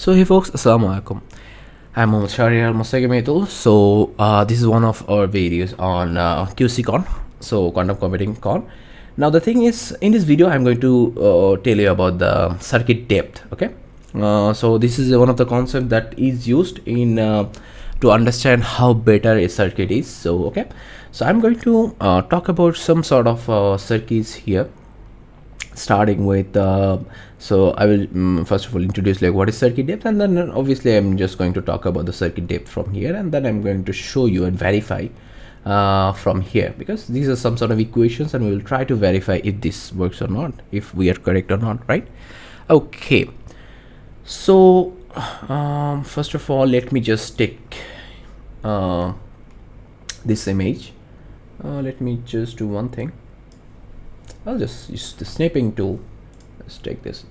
So hey folks, Assalamu alaikum. I'm Shahriyar Mitul. So this is one of our videos on QCCon, so quantum computing con. Now the thing is, in this video I'm going to tell you about the circuit depth. Okay, so this is one of the concepts that is used in to understand how better a circuit is. So okay, so I'm going to talk about some sort of circuits here, starting with so I will first of all introduce like what is circuit depth, and then obviously I'm just going to talk about the circuit depth from here, and then I'm going to show you and verify from here, because these are some sort of equations and we will try to verify if this works or not, if we are correct or not, right? Okay, so first of all let me just take this image. Let me just do one thing. I'll just use the snipping tool. Let's take this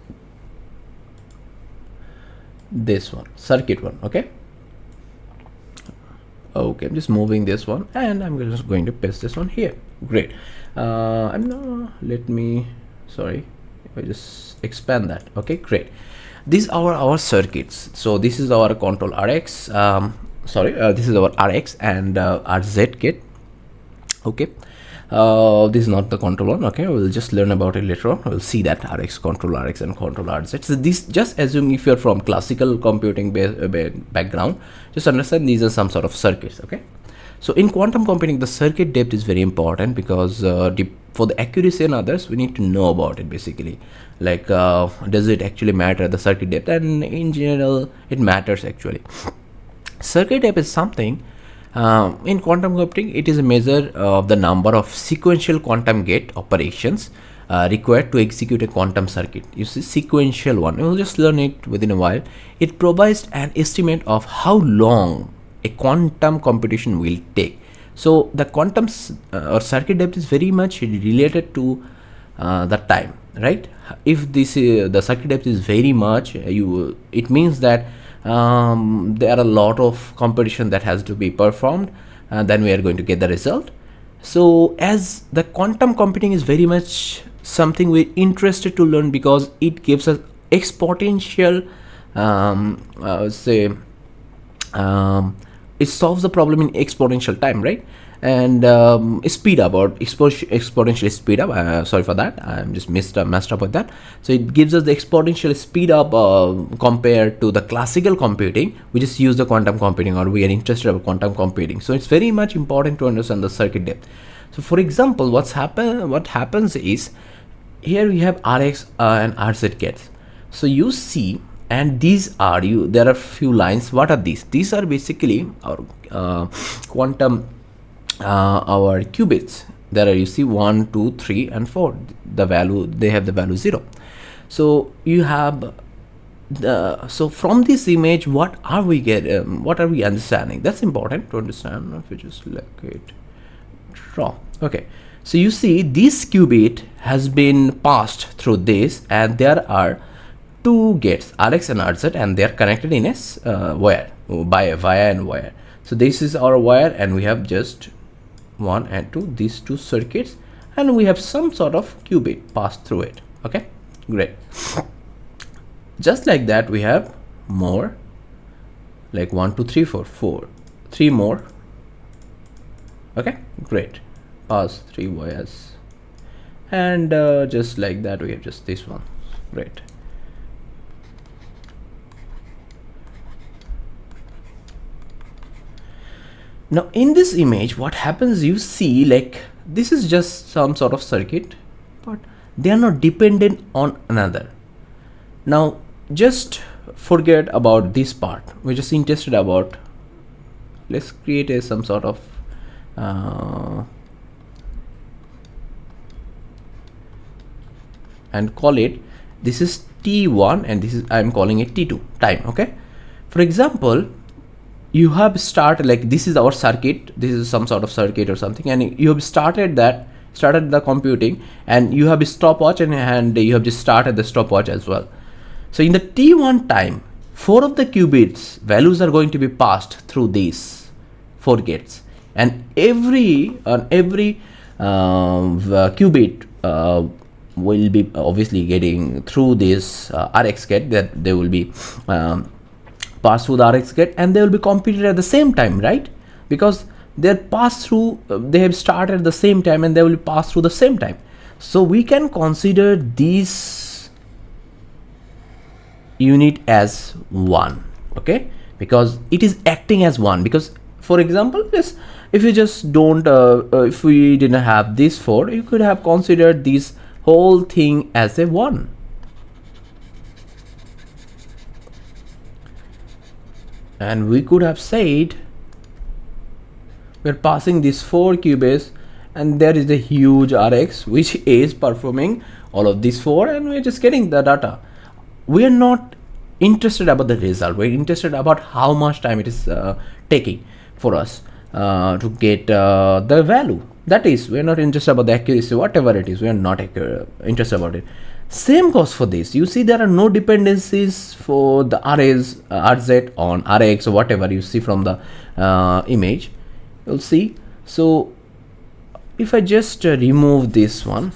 one, circuit one. Okay, I'm just moving this one, and I'm just going to paste this one here. Great. Let me, sorry, if I just expand that. Okay, great. These are our circuits. So this is our control RX, this is our RX and RZ kit. Okay, this is not the control one. Okay, we'll just learn about it later on. We'll see that RX, control RX and control RZ. So this, just assume if you're from classical computing background, just understand these are some sort of circuits. Okay, so in quantum computing the circuit depth is very important, because for the accuracy and others we need to know about it basically, like does it actually matter, the circuit depth, and in general it matters actually. Circuit depth is something in quantum computing, it is a measure of the number of sequential quantum gate operations required to execute a quantum circuit. You see, sequential one, we'll just learn it within a while. It provides an estimate of how long a quantum computation will take. So the quantum or circuit depth is very much related to the time, right? If this the circuit depth is very much, it means that there are a lot of computation that has to be performed, then we are going to get the result. So as the quantum computing is very much something we're interested to learn, because it gives us exponential it solves the problem in exponential time, right? And speed up, or exponentially speed up, sorry for that, I'm just messed up with that. So it gives us the exponential speed up compared to the classical computing. We just use the quantum computing, or we are interested about quantum computing. So it's very much important to understand the circuit depth. So for example, what happens is, here we have RX and RZ gates. So you see, and these are there are few lines. What are these? These are basically our quantum our qubits. There are, you see, 1 2 3 and 4. The value, they have the value 0. So you have so from this image, what are we understanding? That's important to understand. If you just look it draw. Okay, so you see this qubit has been passed through this, and there are two gates, RX and RZ, and they are connected in a wire, via and wire. So this is our wire, and we have just 1 and 2, these two circuits, and we have some sort of qubit passed through it. Okay, great. Just like that, we have more, like 1 2 3 4 3 more. Okay, great, pass 3 wires, and just like that we have just this one. Great. Now in this image, what happens, you see, like this is just some sort of circuit, but they are not dependent on another. Now just forget about this part. We're just interested about, let's create some sort of and call it, this is T1 and this is, I'm calling it T2 time. Okay, for example, you have started, like this is our circuit, this is some sort of circuit or something, and you have started the computing, and you have a stopwatch, and you have just started the stopwatch as well. So in the T1 time, 4 of the qubits values are going to be passed through these 4 gates, and every qubit will be obviously getting through this RX gate, that they will be pass through the Rx gate, and they will be computed at the same time, right? Because they're passed through, they have started at the same time and they will pass through the same time. So we can consider these unit as 1, okay, because it is acting as 1. Because for example, this, if you just don't if we didn't have this 4, you could have considered this whole thing as a 1. And we could have said we're passing these 4 qubits, and there is the huge Rx which is performing all of these 4, and we're just getting the data. We are not interested about the result, we're interested about how much time it is taking for us to get the value. That is, we're not interested about the accuracy, whatever it is, we are not interested about it. Same goes for this. You see there are no dependencies for the RZ on Rx or whatever you see from the image, you'll see. So if I just remove this one,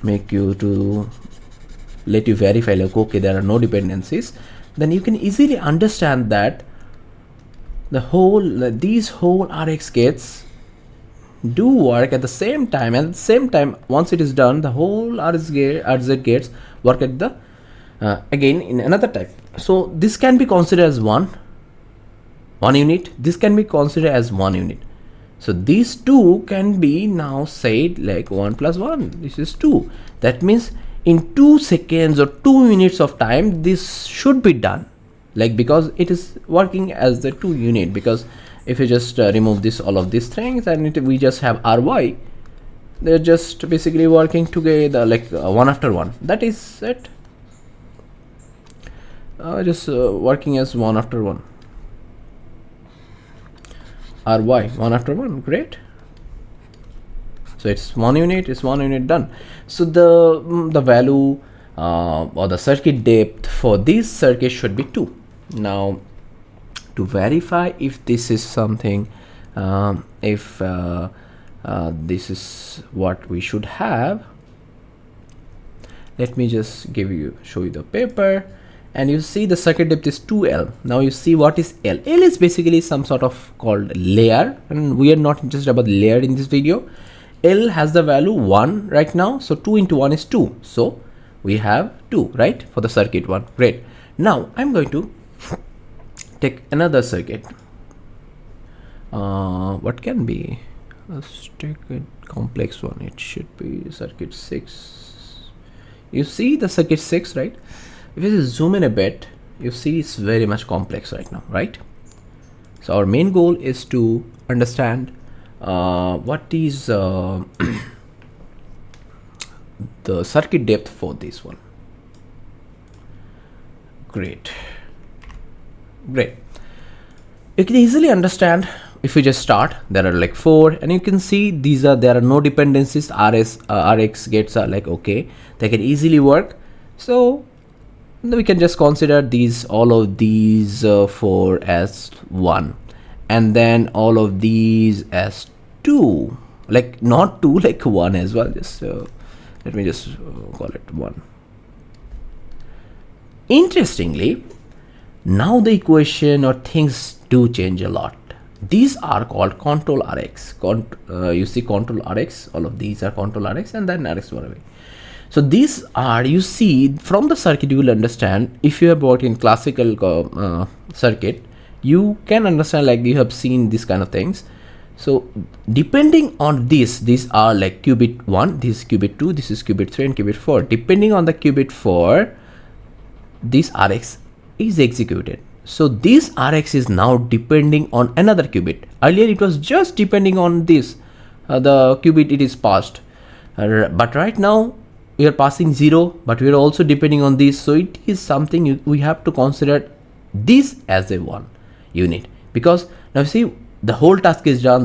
make you to let you verify like okay, there are no dependencies, then you can easily understand that the whole these whole Rx gates do work at the same time, and at the same time once it is done, the whole RZ gates work at the again in another type. So this can be considered as one unit, this can be considered as 1 unit. So these two can be now said like 1 plus 1, this is 2. That means in 2 seconds or 2 minutes of time this should be done, like because it is working as the 2 unit. Because if you just remove this all of these things and we just have Ry, they're just basically working together like one after one. That is it, just working as one after one. Ry, one after one. Great. So it's 1 unit, it's 1 unit done. So the value or the circuit depth for this circuit should be 2. Now to verify if this is something, if this is what we should have, let me just show you the paper, and you see the circuit depth is 2L. Now you see what is L. L is basically some sort of called layer, and we are not interested about layer in this video. L has the value 1 right now, so 2 into 1 is 2, so we have 2, right, for the circuit 1. Great. Now I'm going to take another circuit. What can be? Let's take a complex one. It should be circuit 6. You see the circuit 6, right? If you zoom in a bit, you see it's very much complex right now, right? So our main goal is to understand what is the circuit depth for this one. Great. You can easily understand if we just start. There are like 4, and you can see there are no dependencies. Rx gates are like okay, they can easily work. So we can just consider all of these 4 as 1, and then all of these as 2, like not 2, like 1 as well. Just let me just call it 1. Interestingly, now the equation or things do change a lot. These are called control Rx. You see control Rx, all of these are control Rx, and then Rx one away. So these are, you see from the circuit you will understand. If you have worked in classical circuit, you can understand, like you have seen these kind of things. So depending on these are like qubit 1, this is qubit 2, this is qubit 3 and qubit 4. Depending on the qubit 4, this Rx is executed. So this Rx is now depending on another qubit. Earlier it was just depending on this, the qubit it is passed, but right now we are passing 0, but we are also depending on this. So it is something we have to consider this as a 1 unit, because now see the whole task is done,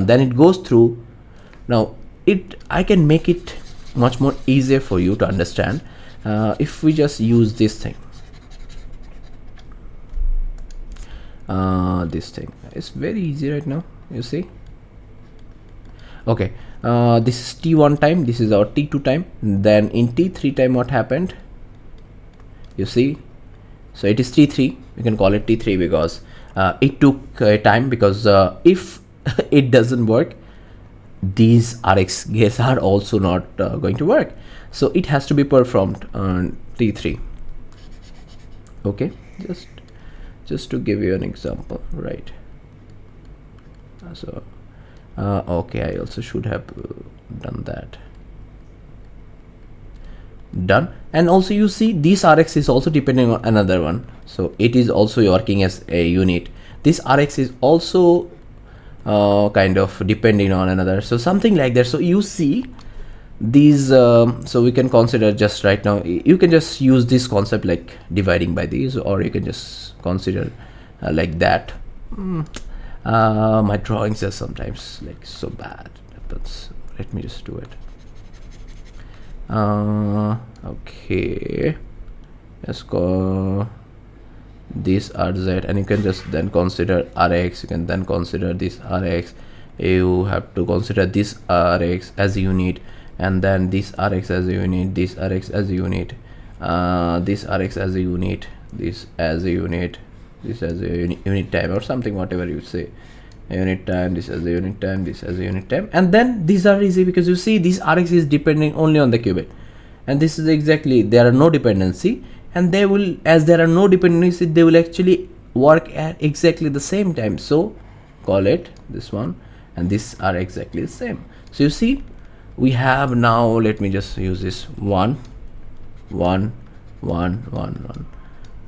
then it goes through. Now I can make it much more easier for you to understand if we just use this thing. This thing is very easy right now, you see. Okay, this is t1 time, this is our t2 time, then in t3 time what happened, you see. So it is T3. We can call it T3 because it took time, because if it doesn't work, these Rx gates are also not going to work. So it has to be performed on T3. Okay, just to give you an example, right? So okay, I also should have done that. Done. And also you see this Rx is also depending on another one, so it is also working as a unit. This Rx is also kind of depending on another, so something like that. So you see these so we can consider just right now, you can just use this concept like dividing by these, or you can just consider like that. My drawings are sometimes like so bad, but let me just do it. Okay, let's go this RZ, and you can just then consider Rx. You can then consider this Rx. You have to consider this Rx as a unit, and then this Rx as a unit, this Rx as a unit, this Rx as a unit, this as a unit, this as a unit time or something, whatever you say, a unit time, this as a unit time, this as a unit time. And then these are easy because you see this Rx is depending only on the qubit, and this is exactly, there are no dependency, and they will, as there are no dependency, they will actually work at exactly the same time. So call it this one, and these are exactly the same. So you see we have now, let me just use this 1 1 1 1 1.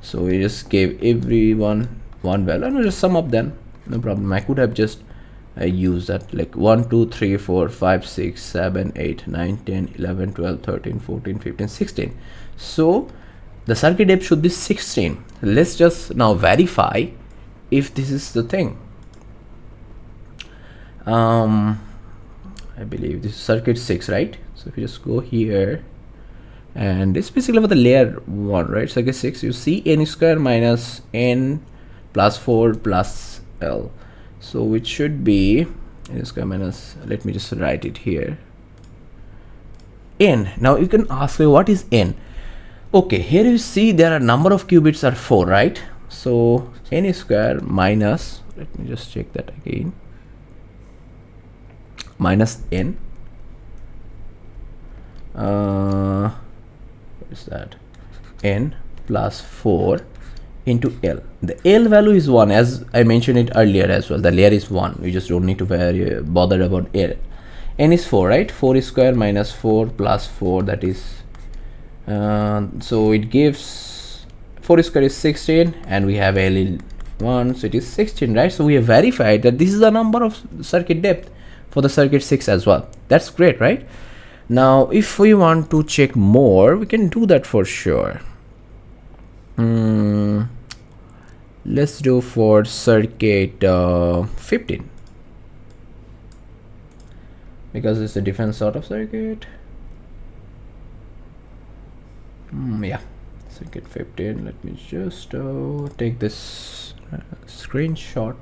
So we just gave everyone one value, and we'll just sum up them, no problem. I could have just used that like 1 2 3 4 5 6 7 8 9 10 11 12 13 14 15 16. So the circuit depth should be 16. Let's just now verify if this is the thing. I believe this is circuit 6, right? So if you just go here, and this is basically for the layer 1, right? Circuit 6, you see n square minus n plus 4 plus L. So it should be n square minus, let me just write it here, n. Now you can ask me what is n. Okay, here you see there are number of qubits are 4, right? So n square minus, let me just check that again, minus n, what is that, n plus 4 into L. The L value is 1, as I mentioned it earlier as well. The layer is 1, we just don't need to bother about L. N is 4, right? 4 square minus 4 plus 4, that is so it gives 4 square is 16, and we have L in 1, so it is 16, right? So we have verified that this is the number of circuit depth for the circuit 6 as well. That's great, right? Now if we want to check more, we can do that for sure. Let's do for circuit 15, because it's a different sort of circuit. Yeah, circuit 15. Let me just take this screenshot.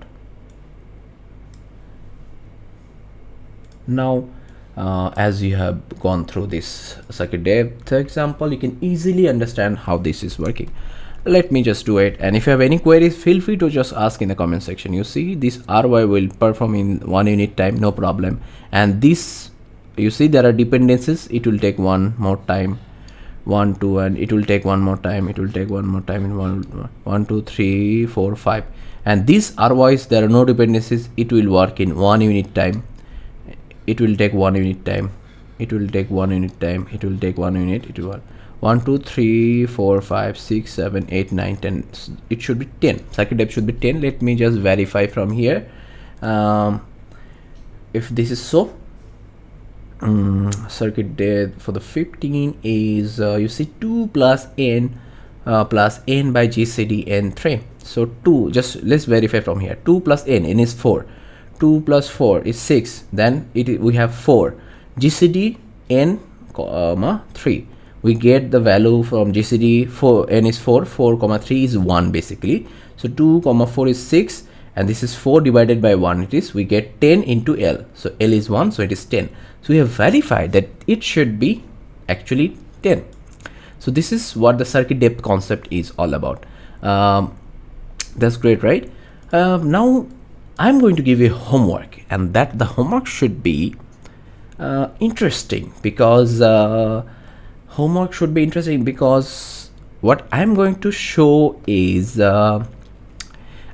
Now as you have gone through this circuit depth example, you can easily understand how this is working. Let me just do it, and if you have any queries, feel free to just ask in the comment section. You see this RY will perform in 1 unit time, no problem. And this, you see there are dependencies, it will take one more time, 1 2, and it will take one more time, it will take one more time in 1 2 3 4 5. And these RYs, there are no dependencies, it will work in 1 unit time. It will take 1 unit time, it will take 1 unit time, it will take 1 unit, it will 1 2 3 4 5 6 7 8 9 10. It should be 10. Circuit depth should be 10. Let me just verify from here if this is so. Circuit depth for the 15 is you see 2 plus n by GCD n3. So 2, just let's verify from here. 2 plus n is 4, 2 plus 4 is 6, then we have 4 GCD n comma 3. We get the value from GCD. 4 n is 4, 4 comma 3 is 1 basically. So 2 comma 4 is 6, and this is 4 divided by 1, it is, we get 10 into L. So L is 1, so it is 10. So we have verified that it should be actually 10. So this is what the circuit depth concept is all about. That's great, right? Now I'm going to give you homework, and that the homework should be interesting, because homework should be interesting because what I'm going to show is I'm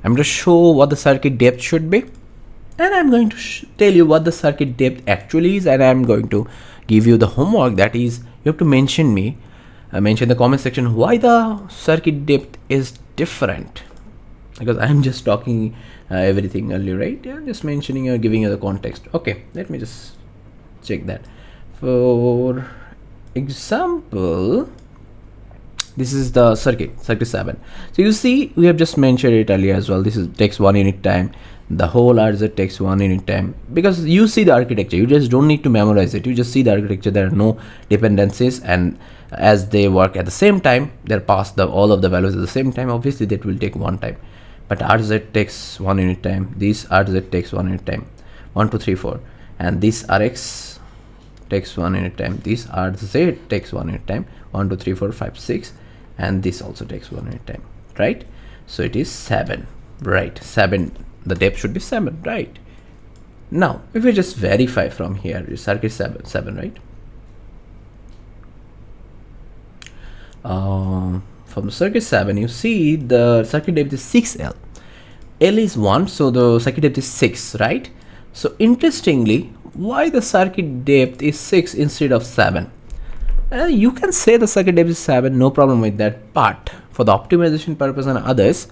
going to show what the circuit depth should be, and I'm going to tell you what the circuit depth actually is, and I'm going to give you the homework, that is you have to mention in the comment section why the circuit depth is different, because I'm just talking everything earlier, right? Yeah, just mentioning or giving you the context. Okay, let me just check that. For example, this is the circuit 7. So you see, we have just mentioned it earlier as well. This is takes 1 unit time. The whole RZ takes 1 unit time, because you see the architecture. You just don't need to memorize it. You just see the architecture. There are no dependencies, and as they work at the same time, they're passed all of the values at the same time. Obviously, that will take one time. But RZ takes 1 unit time. This RZ takes 1 unit time. 1, 2, 3, 4, and this RX takes 1 unit time. This RZ takes 1 unit time. 1, 2, 3, 4, 5, 6, and this also takes 1 unit time, right? So it is 7, right? 7. The depth should be 7, right? Now, if we just verify from here, circuit 7, right? From circuit 7, you see the circuit depth is 6L. L is 1, so the circuit depth is 6, right? So interestingly, why the circuit depth is 6 instead of 7? You can say the circuit depth is 7, no problem with that, but for the optimization purpose and others,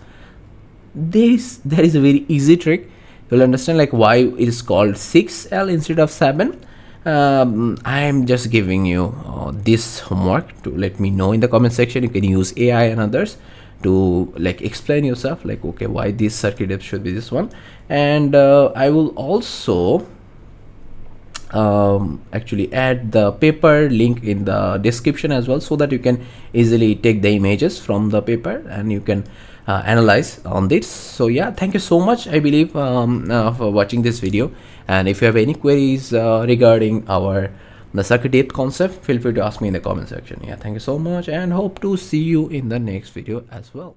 there is a very easy trick. You'll understand like why it is called 6L instead of 7. I am just giving you this homework to let me know in the comment section. You can use AI and others to like explain yourself, like okay, why this circuit depth should be this one. And I will also actually add the paper link in the description as well, so that you can easily take the images from the paper and you can analyze on this. So yeah, thank you so much, I believe, for watching this video. And if you have any queries regarding the circuit depth concept, feel free to ask me in the comment section. Yeah, thank you so much, and hope to see you in the next video as well.